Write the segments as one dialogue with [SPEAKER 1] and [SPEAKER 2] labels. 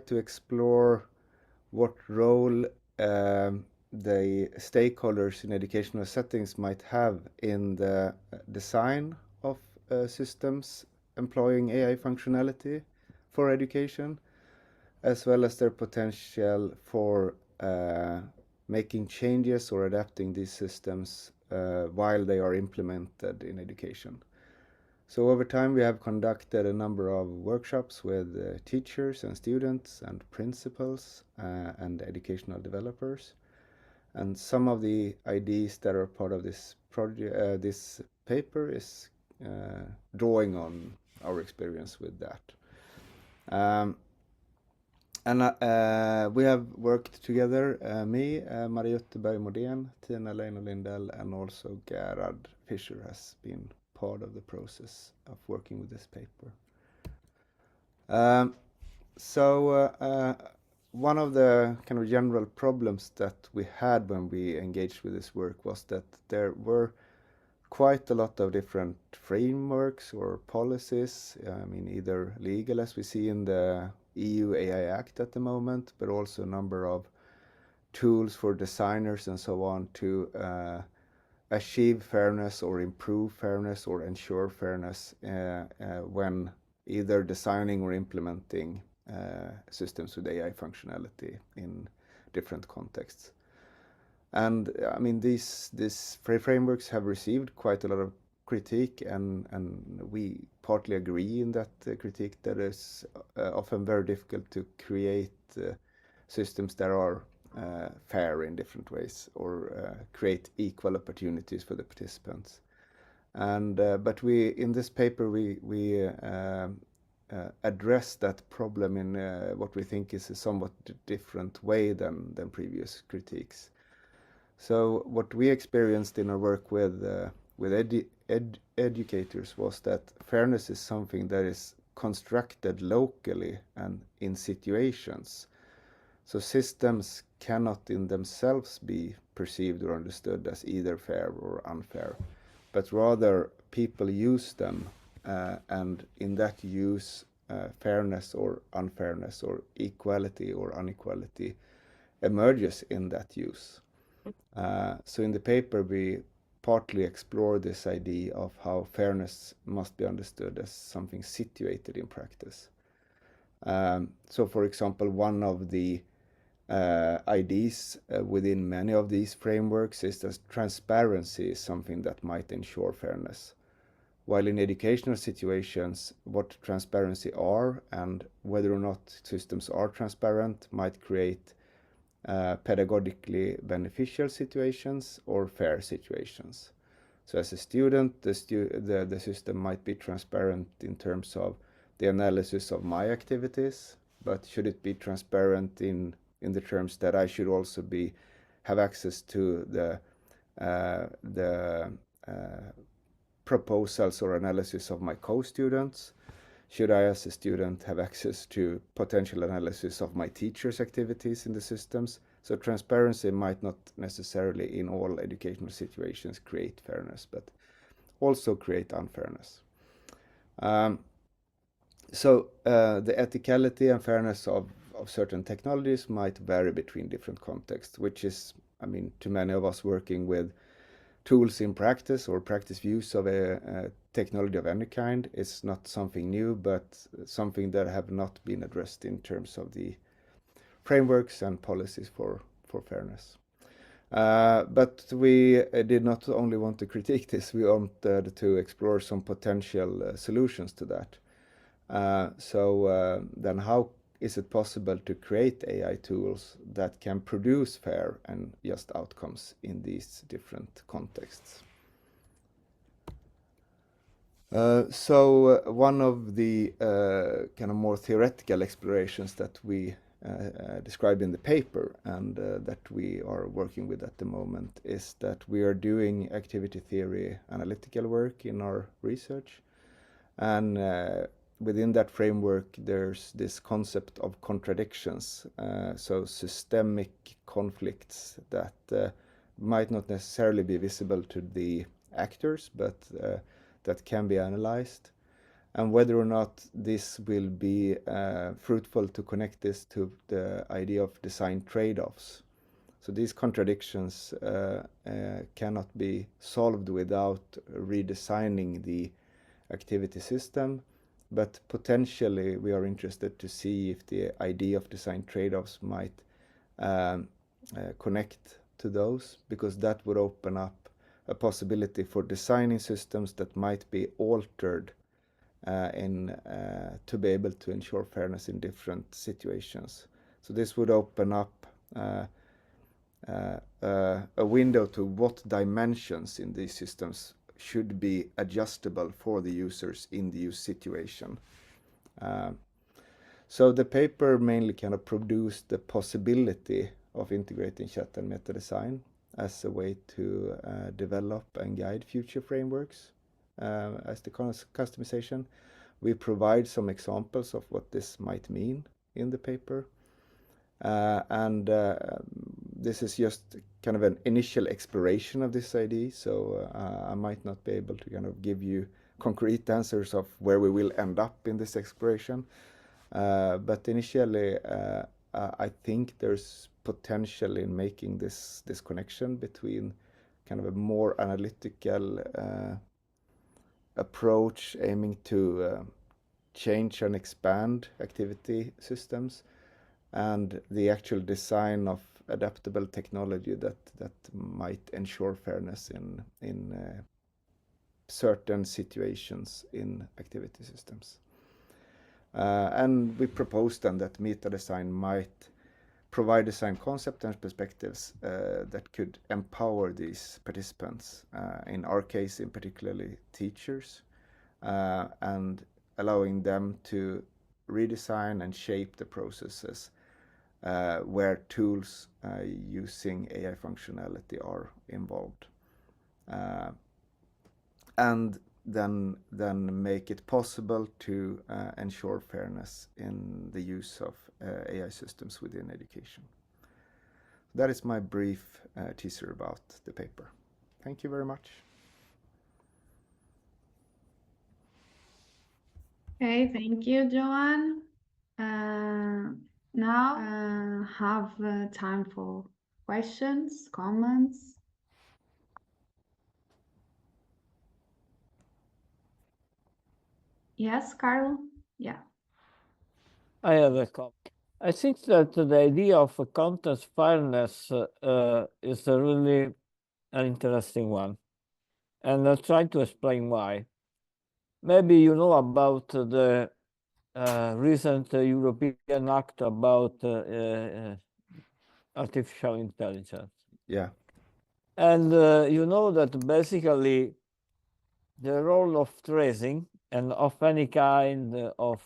[SPEAKER 1] tried to explore what role the stakeholders in educational settings might have in the design of systems employing AI functionality for education, as well as their potential for making changes or adapting these systems while they are implemented in education. So over time, we have conducted a number of workshops with teachers and students and principals and educational developers. And some of the ideas that are part of this project, this paper, is drawing on our experience with that. We have worked together, me, Mariette Berg-Modén, Tina Leino Lindell, and also Gerhard Fischer has been part of the process of working with this paper. One of the kind of general problems that we had when we engaged with this work was that there were quite a lot of different frameworks or policies, either legal, as we see in the EU AI Act at the moment, but also a number of tools for designers and so on to achieve fairness or improve fairness or ensure fairness when either designing or implementing systems with AI functionality in different contexts. And these frameworks have received quite a lot of critique, and we partly agree in that critique that it's often very difficult to create systems that are fair in different ways or create equal opportunities for the participants. And but in this paper we address that problem in what we think is a somewhat different way than previous critiques. So what we experienced in our work with educators was that fairness is something that is constructed locally and in situations. So systems cannot in themselves be perceived or understood as either fair or unfair, but rather people use them, and in that use, fairness or unfairness or equality or inequality emerges in that use. So in the paper, we partly explore this idea of how fairness must be understood as something situated in practice. So for example, one of the ideas within many of these frameworks is that transparency is something that might ensure fairness. While in educational situations, what transparency are and whether or not systems are transparent might create pedagogically beneficial situations or fair situations. So as a student, the system might be transparent in terms of the analysis of my activities, but should it be transparent in the terms that I should also have access to the proposals or analysis of my co-students? Should I, as a student, have access to potential analysis of my teachers' activities in the systems? So transparency might not necessarily in all educational situations create fairness, but also create unfairness. So the ethicality and fairness of certain technologies might vary between different contexts, which is, to many of us working with tools in practice or practice views of a technology of any kind is not something new, but something that have not been addressed in terms of the frameworks and policies for fairness. But we did not only want to critique this, we wanted to explore some potential solutions to that. Then how is it possible to create AI tools that can produce fair and just outcomes in these different contexts? One of the kind of more theoretical explorations that we described in the paper and that we are working with at the moment is that we are doing activity theory analytical work in our research, and within that framework there's this concept of contradictions, so systemic conflicts that might not necessarily be visible to the actors, but that can be analyzed. and whether or not this will be fruitful to connect this to the idea of design trade-offs. So these contradictions cannot be solved without redesigning the activity system, but potentially we are interested to see if the idea of design trade-offs might connect to those, because that would open up a possibility for designing systems that might be altered to be able to ensure fairness in different situations. So this would open up a window to what dimensions in these systems should be adjustable for the users in the use situation. So the paper mainly kind of produced the possibility of integrating chat and meta design as a way to develop and guide future frameworks as the customization. We provide some examples of what this might mean in the paper. And this is just kind of an initial exploration of this idea, so I might not be able to kind of give you concrete answers of where we will end up in this exploration. But initially, I think there's potential in making this connection between kind of a more analytical approach aiming to change and expand activity systems, and the actual design of adaptable technology that might ensure fairness in certain situations in activity systems. And we propose then that meta design might provide design concept and perspectives that could empower these participants, in our case in particularly teachers, and allowing them to redesign and shape the processes where tools using AI functionality are involved, and then make it possible to ensure fairness in the use of AI systems within education. That is my brief teaser about the paper. Thank you very much.
[SPEAKER 2] Okay, thank you, Johan. Now have time for questions, comments. Yes, Carl? Yeah.
[SPEAKER 3] I have a comment. I think that the idea of a content fairness is a really an interesting one, and I'll try to explain why. Maybe you know about the recent European Act about artificial intelligence.
[SPEAKER 1] Yeah.
[SPEAKER 3] And you know that basically the role of tracing and of any kind of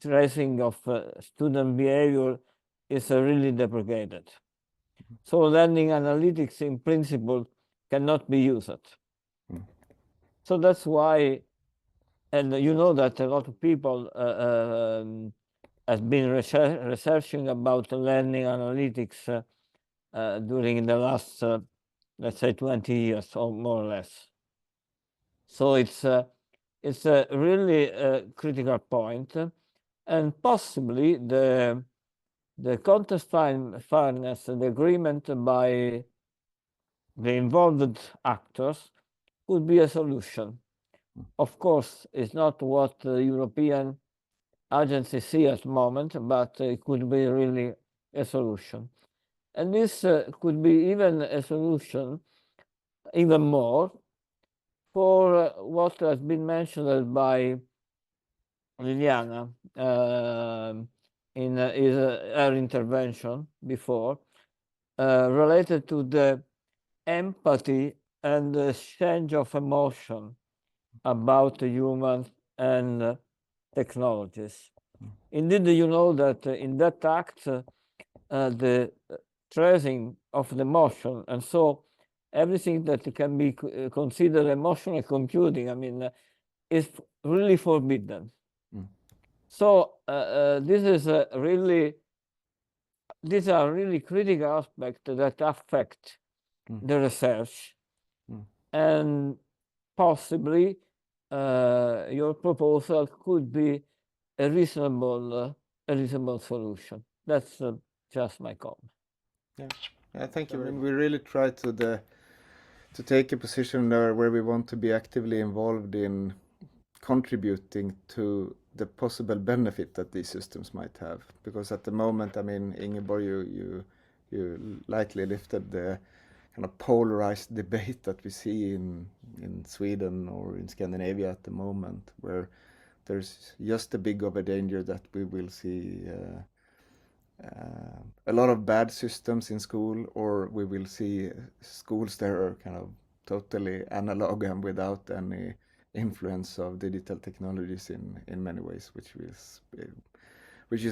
[SPEAKER 3] tracing of student behavior is really deprecated. So learning analytics in principle cannot be used. So that's why, and you know that a lot of people have been researching about learning analytics during the last, let's say, 20 years or more or less. So it's a really critical point, and possibly the context fairness and agreement by the involved actors could be a solution. Of course, it's not what the European agencies see at the moment, but it could be really a solution. And this could be even a solution, even more, for what has been mentioned by Liliana in her intervention before, related to the empathy and the exchange of emotion about humans and technologies. Indeed, you know that in that act, the tracing of the motion, and so everything that can be considered emotional computing, is really forbidden. So these are really critical aspects that affect the research. and possibly your proposal could be a reasonable solution. That's just my comment.
[SPEAKER 1] Yeah, thank you. I mean, we really try to take a position there where we want to be actively involved in contributing to the possible benefit that these systems might have. Because at the moment, I mean, Ingeborg, you lightly lifted the kind of polarized debate that we see in Sweden or in Scandinavia at the moment, where there's just a big of a danger that we will see a lot of bad systems in school, or we will see schools that are kind of totally analog and without any influence of digital technologies in many ways, which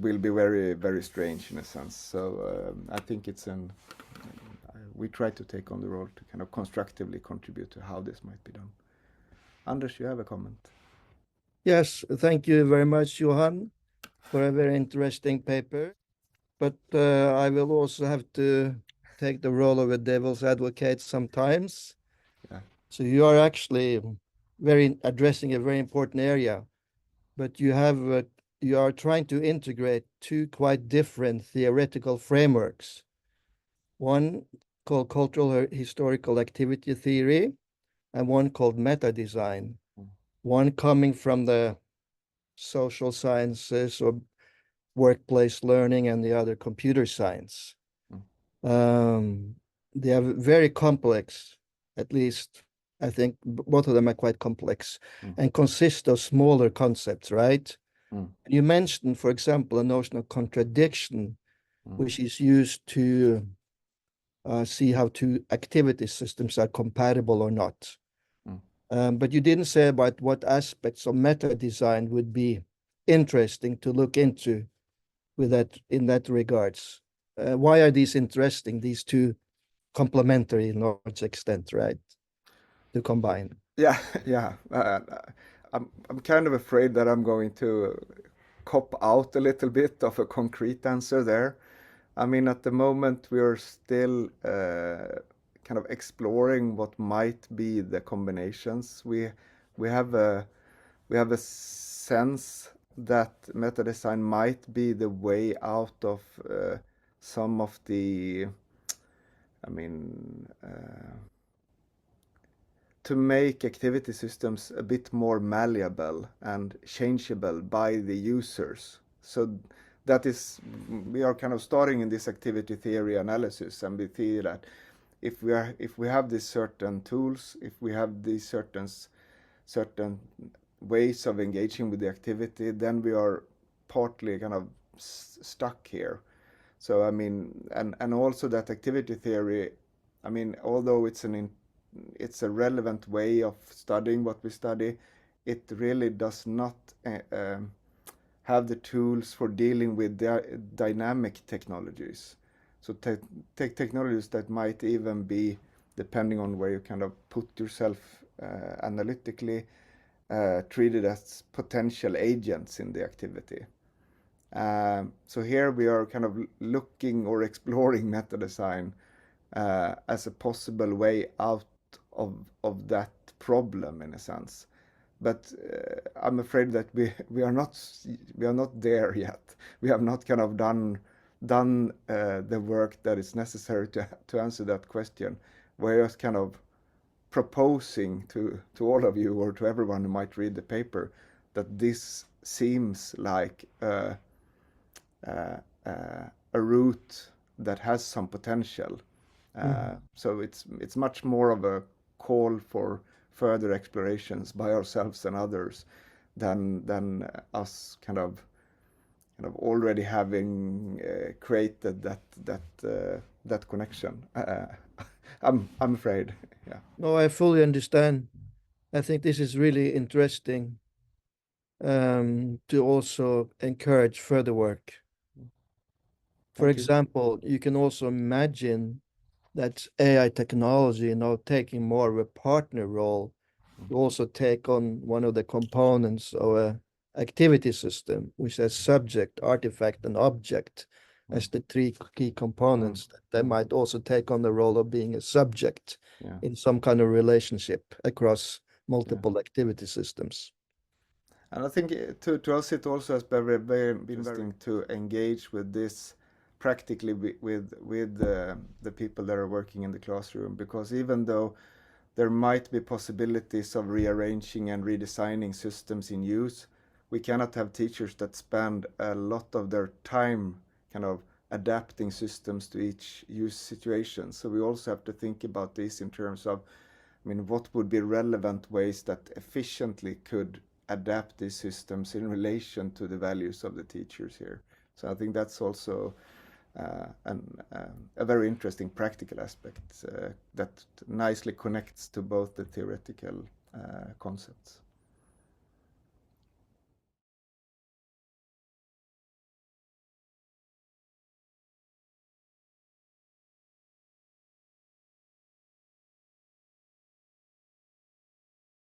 [SPEAKER 1] will be very, very strange in a sense. So I think we try to take on the role to kind of constructively contribute to how this might be done. Anders, you have a comment?
[SPEAKER 4] Yes, thank you very much, Johan, for a very interesting paper. But I will also have to take the role of a devil's advocate sometimes.
[SPEAKER 1] Yeah.
[SPEAKER 4] So you are actually addressing a very important area, but you are trying to integrate two quite different theoretical frameworks. One called cultural historical activity theory, and one called meta design. One coming from the social sciences or workplace learning, and the other computer science. They are very complex, at least I think both of them are quite complex, and consist of smaller concepts, right? You mentioned, for example, a notion of contradiction, which is used to see how two activity systems are compatible or not. But you didn't say about what aspects of meta design would be interesting to look into in that regards. Why are these interesting, these two complementary in large extent, right? To combine.
[SPEAKER 1] Yeah. I'm kind of afraid that I'm going to cop out a little bit of a concrete answer there. I mean, at the moment, we are still kind of exploring what might be the combinations. We have a sense that meta design might be the way out of some of the, I mean, to make activity systems a bit more malleable and changeable by the users. So that is, we are kind of starting in this activity theory analysis, and we see that if we have these certain tools, if we have these certain ways of engaging with the activity, then we are partly kind of stuck here. So I mean, and also that activity theory, I mean, although it's a relevant way of studying what we study, it really does not have the tools for dealing with dynamic technologies. So technologies that might even be, depending on where you kind of put yourself analytically, treated as potential agents in the activity. So here we are kind of looking or exploring meta design as a possible way out of that problem, in a sense. But I'm afraid that we are not there yet. We have not kind of done the work that is necessary to answer that question. We're just kind of proposing to all of you, or to everyone who might read the paper, that this seems like a route that has some potential. So it's much more of a call for further explorations by ourselves and others than us kind of already having created that connection. I'm afraid. Yeah.
[SPEAKER 4] No, I fully understand. I think this is really interesting to also encourage further work. For example, you can also imagine that AI technology now taking more of a partner role to also take on one of the components of a activity system, which has subject, artifact, and object, as the three key components. They might also take on the role of being a subject in some kind of relationship across multiple activity systems.
[SPEAKER 1] And I think to us it also has been very interesting to engage with this practically with the people that are working in the classroom, because even though there might be possibilities of rearranging and redesigning systems in use, we cannot have teachers that spend a lot of their time kind of adapting systems to each use situation. So we also have to think about this in terms of, I mean, what would be relevant ways that efficiently could adapt these systems in relation to the values of the teachers here. So I think that's also a very interesting practical aspect that nicely connects to both the theoretical concepts.